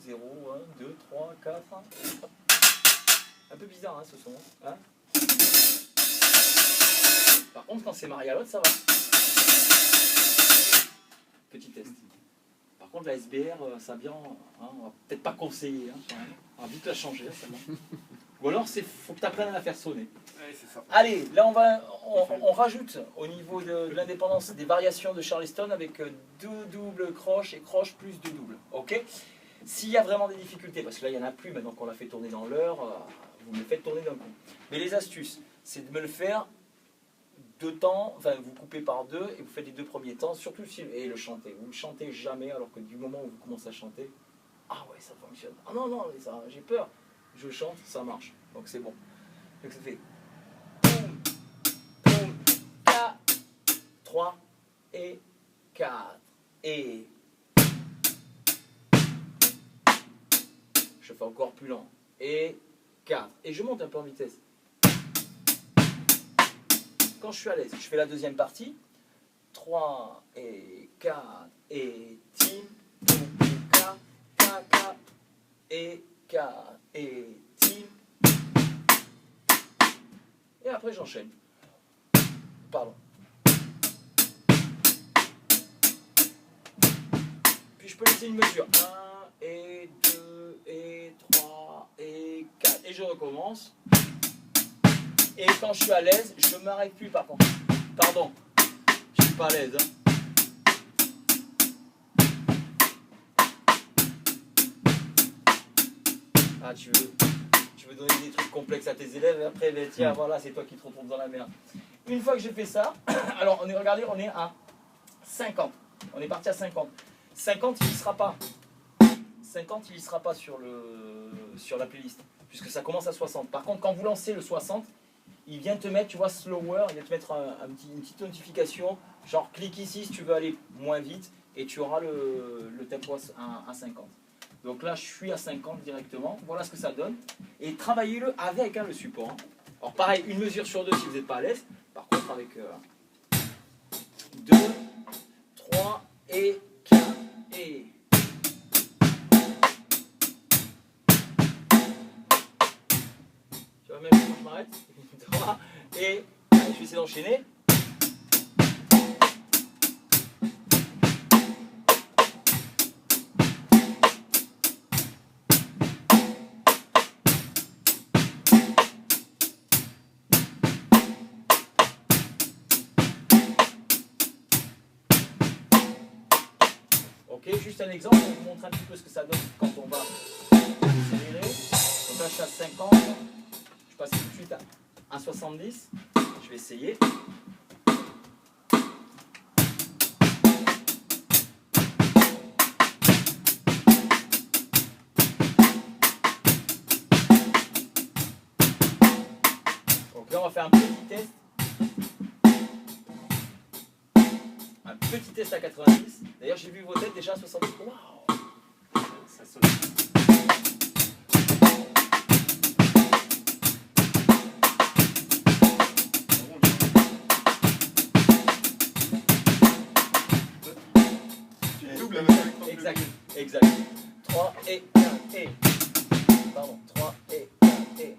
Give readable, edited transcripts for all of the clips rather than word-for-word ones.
0, 1, 2, 3, 4. Un peu bizarre, hein, ce son. Hein. Par contre, quand c'est marié à l'autre, ça va. Petit test. Par contre, la SBR, ça vient, hein, on va peut-être pas conseiller. Hein, on va vite la changer, celle-là. Ou alors, il faut que tu apprennes à la faire sonner. Ouais, c'est ça. Allez, là, on rajoute au niveau de l'indépendance des variations de Charleston avec 2 doubles croches et croches plus 2 doubles. Ok. S'il y a vraiment des difficultés, parce que là, il n'y en a plus, maintenant qu'on l'a fait tourner dans l'heure, vous me le faites tourner d'un coup. Mais les astuces, c'est de me le faire 2 temps, enfin, vous coupez par 2 et vous faites les 2 premiers temps, surtout si, et le chanter. Vous ne chantez jamais, alors que du moment où vous commencez à chanter, ah ouais, ça fonctionne. Ah non, non, j'ai peur. Je chante, ça marche. Donc c'est bon. Donc ça fait boum, boum, 4, 3 et 4 et je fais encore plus lent et 4 et je monte un peu en vitesse. Quand je suis à l'aise, je fais la deuxième partie. 3 et 4 et tim, boum, 4, 4, 4 et 4 et tim. Et après j'enchaîne. Pardon. Puis je peux laisser une mesure. 1 et 2 et 3 et 4. Et je recommence. Et quand je suis à l'aise, je ne m'arrête plus par contre. Pardon. Je ne suis pas à l'aise. Hein. Ah, tu veux donner des trucs complexes à tes élèves et après, ben, tiens, voilà, c'est toi qui te retrouves dans la merde. Une fois que j'ai fait ça, alors regardez, on est à 50. On est parti à 50. 50, il n'y sera pas. 50, il n'y sera pas sur la playlist, puisque ça commence à 60. Par contre, quand vous lancez le 60, il vient te mettre, tu vois, slower, il vient te mettre une petite notification, genre clique ici si tu veux aller moins vite, et tu auras le tempo à 50. Donc là, je suis à 50 directement. Voilà ce que ça donne. Et travaillez-le avec le support. Hein. Alors pareil, une mesure sur 2 si vous n'êtes pas à l'aise. Par contre, avec 2, 3 et 4 et... Tu vois, même quand je m'arrête. 3 et... Allez, je vais essayer d'enchaîner. Ok, juste un exemple, on vous montre un petit peu ce que ça donne quand on va accélérer. Donc là, je suis à 50, je passe tout de suite à 70. Je vais essayer. Donc là, on va faire un petit test. Un petit test à 90. D'ailleurs, j'ai vu vos têtes déjà à 70. Waouh! Ça sonne. Tu doubles avec Exact, exact. 3 et 4 et. Pardon, 3 et 4 et.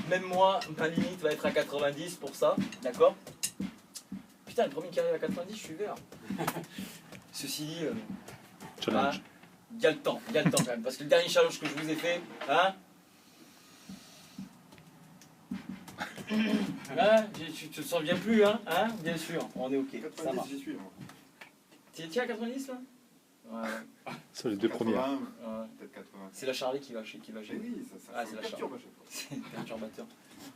Même moi, ma limite va être à 90 pour ça, d'accord? Putain, le premier qui arrive à 90, je suis vert. Ceci dit, Challenge. il y a le temps quand même, parce que le dernier challenge que je vous ai fait, hein? Hein, tu te sens bien plus, hein? Bien sûr, on est ok, ça 90, marche. j'y suis. Moi. T'es à 90 là? Ouais. C'est les deux 80, premières. Ouais. peut-être 80. C'est la Charlie qui va Mais gêner. oui, ça Ah, c'est la perturbe à chaque fois. C'est perturbateur.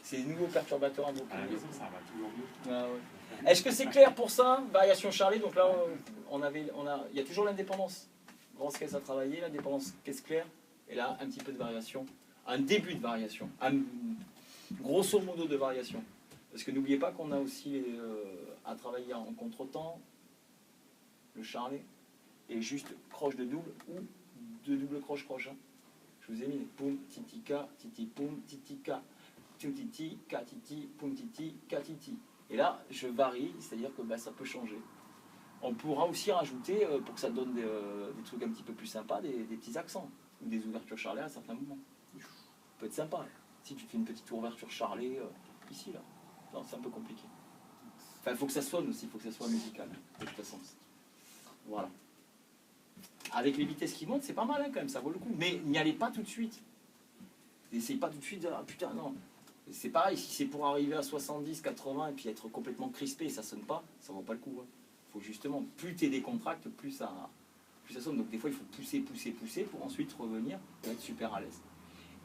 C'est les nouveaux perturbateurs en boucle. À la maison, ça va toujours mieux. Ah ouais. Est-ce que c'est clair pour ça? Variation Charlie, donc là, il y a toujours l'indépendance grosse caisse à travailler, l'indépendance caisse claire, et là, un petit peu de variation. Un début de variation. Un grosso modo de variation. Parce que n'oubliez pas qu'on a aussi à travailler en contretemps, le Charlet, et juste croche de double ou de double croche-croche. Hein. Je vous ai mis les poum, titi, ka, titi, poum, titi, ka, titi, ka, titi, poum, titi, ka, titi. Et là, je varie, c'est-à-dire que bah, ça peut changer. On pourra aussi rajouter, pour que ça donne des trucs un petit peu plus sympas, des petits accents ou des ouvertures charlées à certains moments. Ça peut être sympa. Si tu fais une petite ouverture charlée ici, là, non, c'est un peu compliqué. Enfin, il faut que ça sonne aussi, il faut que ça soit musical, de toute façon. Voilà. Avec les vitesses qui montent, c'est pas mal hein, quand même, ça vaut le coup. Mais n'y allez pas tout de suite. N'essayez pas tout de suite de, ah putain, non. C'est pareil, si c'est pour arriver à 70, 80 et puis être complètement crispé et ça sonne pas, ça vaut pas le coup. Il faut justement, plus tu décontractes, plus ça sonne. Donc des fois, il faut pousser pour ensuite revenir et être super à l'aise.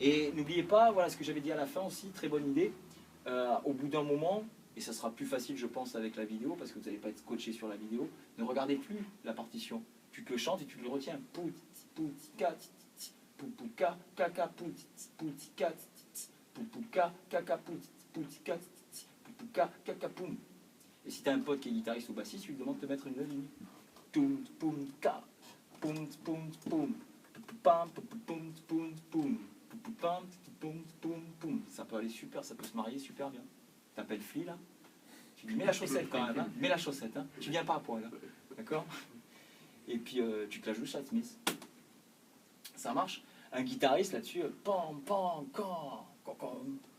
Et n'oubliez pas, voilà ce que j'avais dit à la fin aussi, très bonne idée. Au bout d'un moment, et ça sera plus facile, je pense, avec la vidéo, parce que vous n'allez pas être coaché sur la vidéo, ne regardez plus la partition. Tu te le chantes et tu le retiens. Poutika, pouka, kaka, poutika, pouka, kaka, poutika, pouka, kaka, poum. Et si tu as un pote qui est guitariste ou bassiste, tu lui demandes de te mettre une ligne. Toum, poum, ka, poum, poum, poum, pam, poum, poum, poum, pam, poum, poum, poum. Ça peut aller super, ça peut se marier super bien. T'appelles Flea là, tu dis mets la chaussette quand même, hein. Mets la chaussette, hein. Tu viens pas à poil, hein. D'accord? Et puis tu te la joues Chad Smith. Ça marche. Un guitariste là-dessus, pam, pam, quand.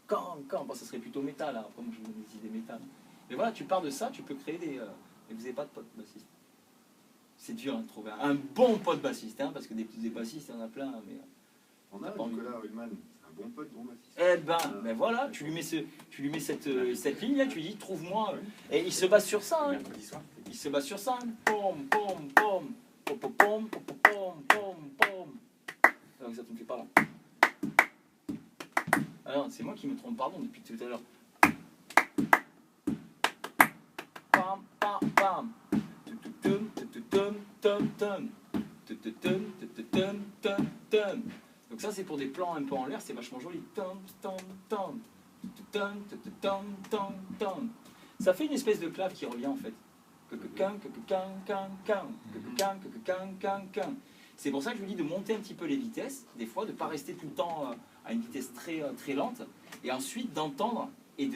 Bon, ça serait plutôt métal, hein. Après moi je vous donne des idées métal. Mais voilà, tu pars de ça, tu peux créer des. Et vous n'avez pas de pote bassiste. C'est dur hein, de trouver un bon pote bassiste, hein, parce que des bassistes, il y en a plein, mais. On a Nicolas Ullmann, c'est un bon pote, bon bassiste. Eh ben voilà, tu lui mets cette ligne là, tu lui dis trouve-moi. Et il se base sur ça. Hein. Il se base sur ça. Pom, pom, pom, pom, pom, pom, pom, pom, pom. Alors ça ne me fait pas là. Alors c'est moi qui me trompe, pardon, depuis tout à l'heure. Pam, pam, pam. Tum, tum, tum, tum, tum, tum, tum. Donc ça c'est pour des plans un peu en l'air, c'est vachement joli. Ça fait une espèce de clave qui revient en fait. C'est pour ça que je vous dis de monter un petit peu les vitesses, des fois, de ne pas rester tout le temps à une vitesse très lente, et ensuite d'entendre et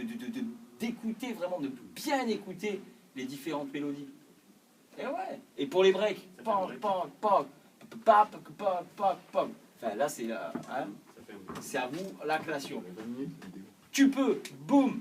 d'écouter vraiment, de bien écouter les différentes mélodies. Et ouais. Et pour les breaks, enfin là c'est à vous la création. Tu peux, boum,